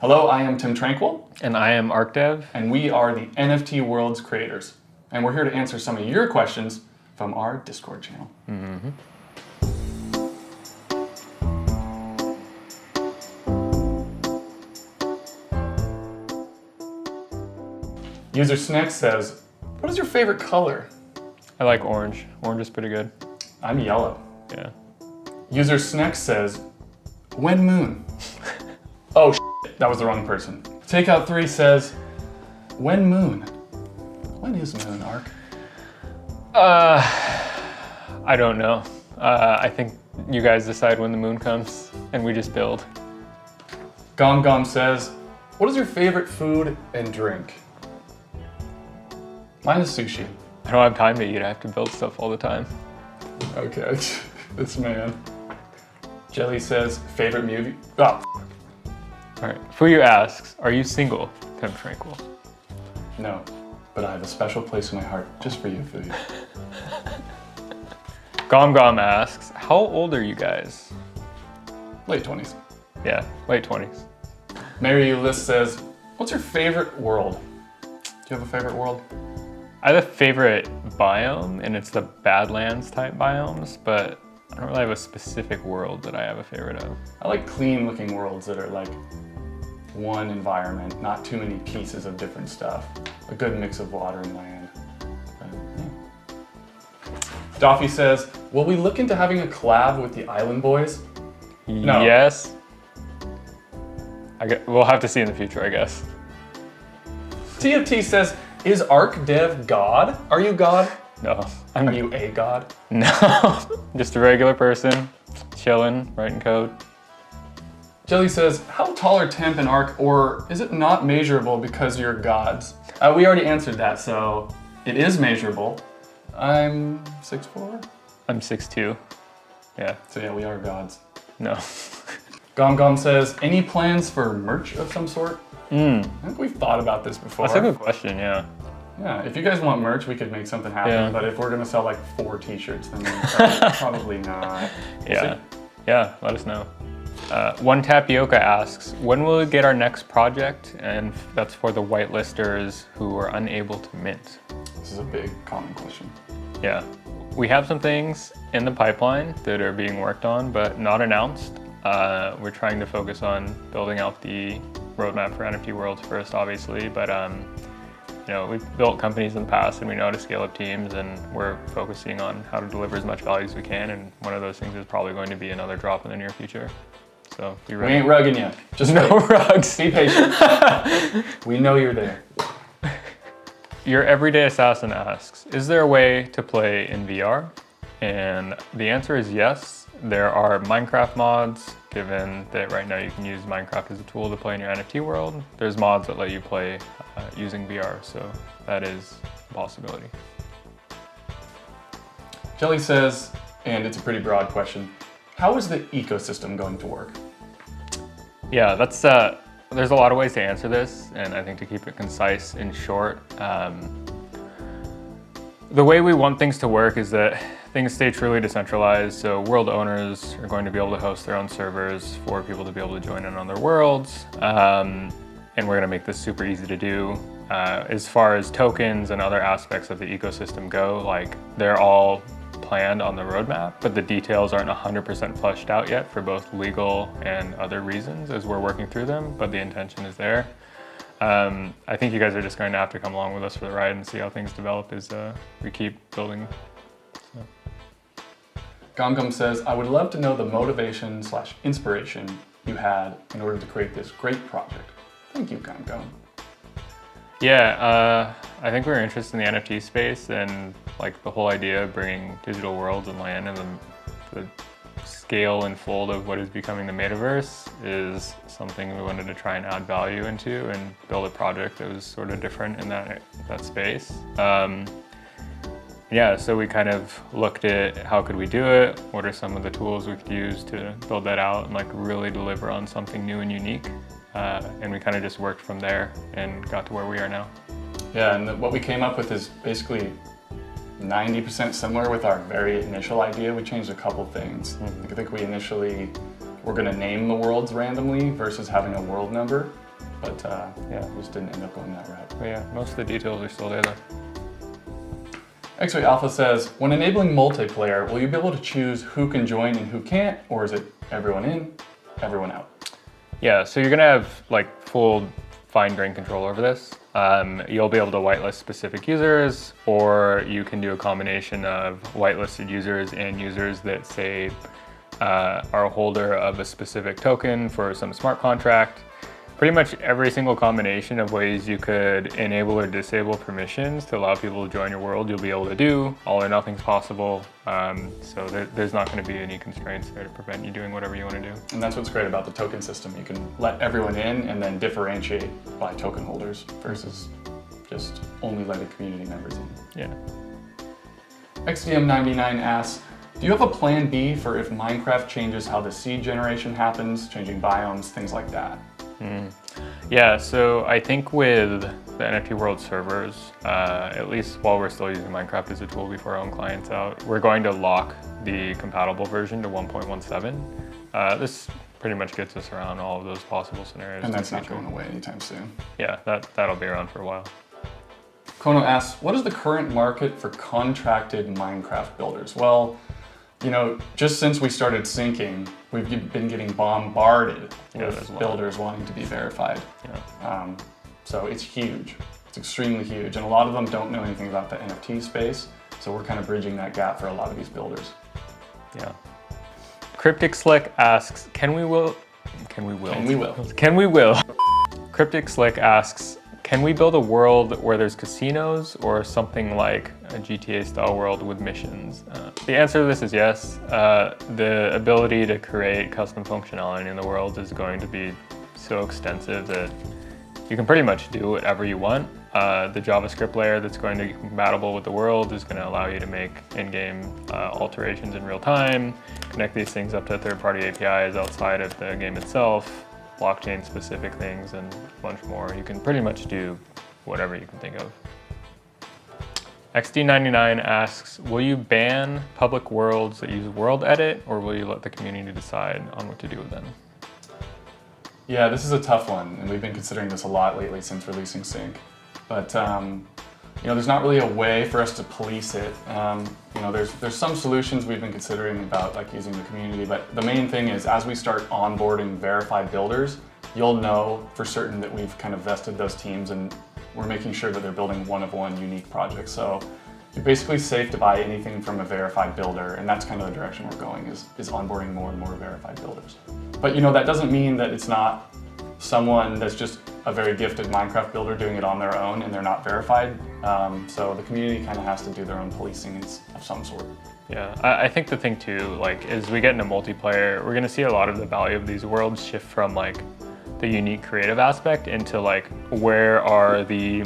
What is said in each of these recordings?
Hello, I am Tim Tranquil. And I am ArcDev. And we are the NFT World's creators. And we're here to answer some of your questions from our Discord channel. Mm-hmm. User Snex says, what is your favorite color? I like orange. Orange is pretty good. I'm yellow. Yeah. User Snex says, when moon? Oh, that was the wrong person. Takeout3 says, when moon? When is moon, Arc? I don't know. I think you guys decide when the moon comes and we just build. GomGom says, what is your favorite food and drink? Mine is sushi. I don't have time to eat. I have to build stuff all the time. Okay, this man. Jelle says, favorite movie? Oh. All right, Fuyu asks, are you single, Tim Tranquil? No, but I have a special place in my heart just for you, Fuyu. GomGom asks, how old are you guys? Late 20s. Yeah, late 20s. Mary List says, what's your favorite world? Do you have a favorite world? I have a favorite biome, and it's the Badlands type biomes, but I don't really have a specific world that I have a favorite of. I like clean looking worlds that are like one environment, not too many pieces of different stuff. A good mix of water and land. Yeah. Doffy says, will we look into having a collab with the Island Boys? No. Yes. We'll have to see in the future, I guess. TFT says, is ArcDev God? Are you God? No. Are you a god? No. Just a regular person, chilling, writing code. Jelle says, how tall are Temp and Arc, or is it not measurable because you're gods? We already answered that, so it is measurable. I'm 6'4". I'm 6'2". Yeah. So yeah, we are gods. No. GomGom says, any plans for merch of some sort? I think we've thought about this before. That's a good question, yeah. Yeah, if you guys want merch, we could make something happen, Yeah. but if we're gonna sell like 4 t-shirts, then probably not. Yeah. Yeah, let us know. One Tapioca asks, when will we get our next project? And that's for the whitelisters who are unable to mint. This is a big, common question. Yeah. We have some things in the pipeline that are being worked on, but not announced. We're trying to focus on building out the roadmap for NFT Worlds first, obviously, but you know, we've built companies in the past and we know how to scale up teams, and we're focusing on how to deliver as much value as we can, and one of those things is probably going to be another drop in the near future. So be ready. We ain't rugging you. Just no wait. rugs. Be patient. We know you're there. Your Everyday Assassin asks, is there a way to play in VR? And the answer is yes. There are Minecraft mods, given that right now you can use Minecraft as a tool to play in your NFT world. There's mods that let you play using VR, so that is a possibility. Jelle says, and it's a pretty broad question, how is the ecosystem going to work? Yeah, that's there's a lot of ways to answer this, and I think to keep it concise and short, the way we want things to work is that things stay truly decentralized, so world owners are going to be able to host their own servers for people to be able to join in on their worlds, and we're going to make this super easy to do. As far as tokens and other aspects of the ecosystem go, like they're all planned on the roadmap, but the details aren't 100% fleshed out yet for both legal and other reasons as we're working through them, but the intention is there. I think you guys are just going to have to come along with us for the ride and see how things develop as we keep building. So. GomGom says, I would love to know the motivation/inspiration you had in order to create this great project. Thank you, GomGom. Yeah, I think we're interested in the NFT space, and like the whole idea of bringing digital worlds and land and the scale and fold of what is becoming the metaverse is something we wanted to try and add value into and build a project that was sort of different in that space. Yeah, so we kind of looked at how could we do it, what are some of the tools we could use to build that out and like really deliver on something new and unique. And we kind of just worked from there and got to where we are now. Yeah, and what we came up with is basically 90% similar with our very initial idea. We changed a couple things. I think we initially were going to name the worlds randomly versus having a world number. but we just didn't end up going that route. But yeah, most of the details are still there though. X-Ray Alpha says, when enabling multiplayer, will you be able to choose who can join and who can't, or is it everyone in, everyone out? Yeah, so you're gonna have like full fine-grained control over this. You'll be able to whitelist specific users, or you can do a combination of whitelisted users and users that say are a holder of a specific token for some smart contract. Pretty much every single combination of ways you could enable or disable permissions to allow people to join your world, you'll be able to do. All or nothing's possible. So there's not going to be any constraints there to prevent you doing whatever you want to do. And that's what's great about the token system. You can let everyone in and then differentiate by token holders versus just only letting community members in. Yeah. XDM99 asks, do you have a plan B for if Minecraft changes how the seed generation happens, changing biomes, things like that? Yeah, so I think with the NFT World servers, at least while we're still using Minecraft as a tool before our own clients out, we're going to lock the compatible version to 1.17. This pretty much gets us around all of those possible scenarios. And that's not going away anytime soon. Yeah, that'll be around for a while. Kono asks, what is the current market for contracted Minecraft builders? Well, you know, just since we started syncing, we've been getting bombarded with builders wanting to be verified. Yeah. So it's huge. It's extremely huge. And a lot of them don't know anything about the NFT space. So we're kind of bridging that gap for a lot of these builders. Yeah. Cryptic Slick asks, Can we will? Cryptic Slick asks, can we build a world where there's casinos or something like a GTA style world with missions? The answer to this is yes. The ability to create custom functionality in the world is going to be so extensive that you can pretty much do whatever you want. The JavaScript layer that's going to be compatible with the world is going to allow you to make in-game alterations in real time, connect these things up to third-party APIs outside of the game itself, blockchain specific things, and a bunch more. You can pretty much do whatever you can think of. XD99 asks, will you ban public worlds that use world edit, or will you let the community decide on what to do with them? Yeah, this is a tough one, and we've been considering this a lot lately since releasing Sync. But you know, there's not really a way for us to police it. You know, there's some solutions we've been considering about like using the community, but the main thing is as we start onboarding verified builders, you'll know for certain that we've kind of vested those teams and we're making sure that they're building one-of-one unique projects. So you're basically safe to buy anything from a verified builder, and that's kind of the direction we're going, is onboarding more and more verified builders. But you know, that doesn't mean that it's not someone that's just a very gifted Minecraft builder doing it on their own and they're not verified. So the community kind of has to do their own policing of some sort. Yeah, I think the thing too, like, as we get into multiplayer, we're gonna see a lot of the value of these worlds shift from like the unique creative aspect into like, where are the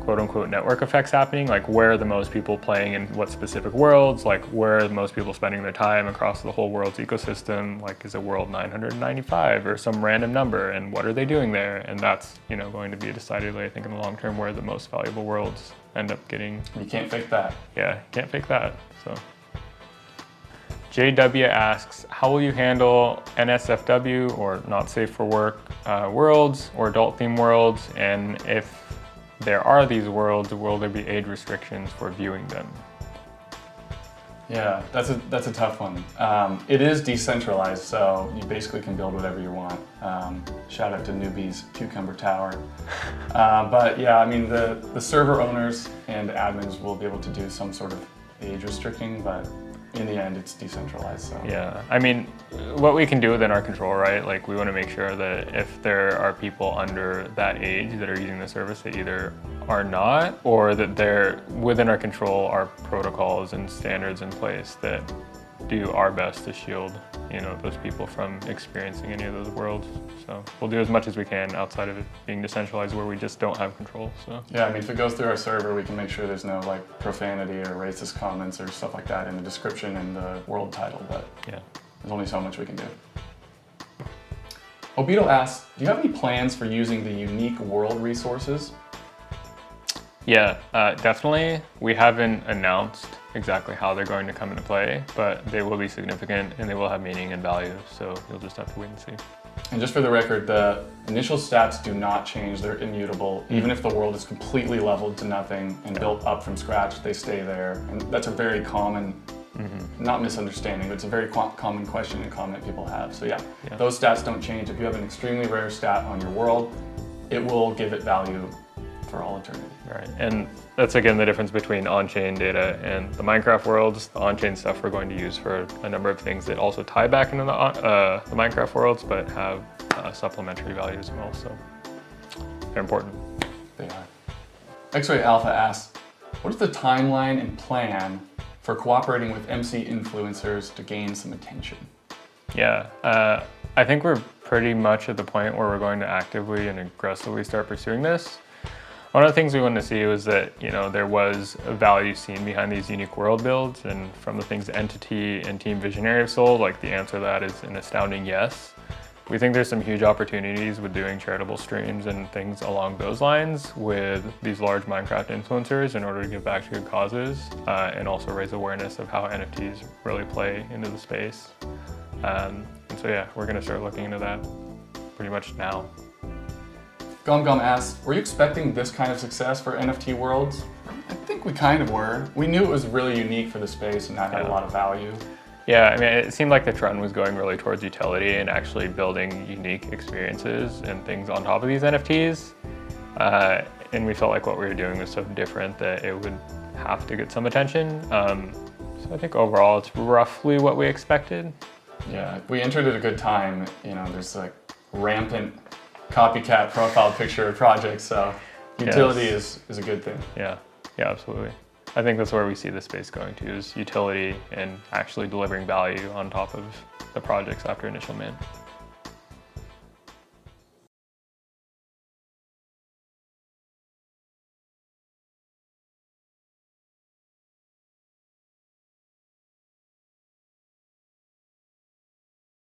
quote unquote network effects happening? Like, where are the most people playing in what specific worlds? Like, where are the most people spending their time across the whole world's ecosystem? Like, is it world 995 or some random number? And what are they doing there? And that's, you know, going to be decidedly, I think, in the long term, where the most valuable worlds end up getting. You can't fake that. Yeah, can't fake that, so. JW asks, how will you handle NSFW, or not safe for work, worlds, or adult theme worlds? And if there are these worlds, will there be age restrictions for viewing them? Yeah, that's a tough one. It is decentralized, so you basically can build whatever you want. Shout out to Newbie's Cucumber Tower. But yeah, I mean, the server owners and admins will be able to do some sort of age restricting, but in the end, it's decentralized, so. Yeah, I mean, what we can do within our control, right? Like, we want to make sure that if there are people under that age that are using the service, that either are not, or that they're within our control, our protocols and standards in place that do our best to shield, you know, those people from experiencing any of those worlds. So we'll do as much as we can outside of it being decentralized, where we just don't have control. So yeah, I mean, if it goes through our server, we can make sure there's no like profanity or racist comments or stuff like that in the description and the world title, but yeah, there's only so much we can do. Obito asks, do you have any plans for using the unique world resources? Yeah, definitely. We haven't announced exactly how they're going to come into play, but they will be significant and they will have meaning and value, so you'll just have to wait and see. And just for the record, the initial stats do not change, they're immutable. Even if the world is completely leveled to nothing and built up from scratch, they stay there. And that's a very common, not misunderstanding, but it's a very common question and comment people have. So yeah, those stats don't change. If you have an extremely rare stat on your world, it will give it value for all eternity. Right, and that's again the difference between on-chain data and the Minecraft worlds. The on-chain stuff we're going to use for a number of things that also tie back into the Minecraft worlds, but have supplementary value as well, so they're important. They are. X-Ray Alpha asks, what is the timeline and plan for cooperating with MC influencers to gain some attention? Yeah, I think we're pretty much at the point where we're going to actively and aggressively start pursuing this. One of the things we wanted to see was that, there was a value seen behind these unique world builds, and from the things Entity and Team Visionary have sold, like the answer to that is an astounding yes. We think there's some huge opportunities with doing charitable streams and things along those lines with these large Minecraft influencers in order to give back to good causes and also raise awareness of how NFTs really play into the space. And so yeah, we're gonna start looking into that pretty much now. GomGom asks, were you expecting this kind of success for NFT worlds? I think we kind of were. We knew it was really unique for the space and that had a lot of value. Yeah, I mean, it seemed like the trend was going really towards utility and actually building unique experiences and things on top of these NFTs. And we felt like what we were doing was so different that it would have to get some attention. So I think overall it's roughly what we expected. Yeah, we entered at a good time. There's like rampant copycat profile picture projects, so utility is a good thing. Yeah, absolutely. I think that's where we see the space going to, is utility and actually delivering value on top of the projects after initial mint.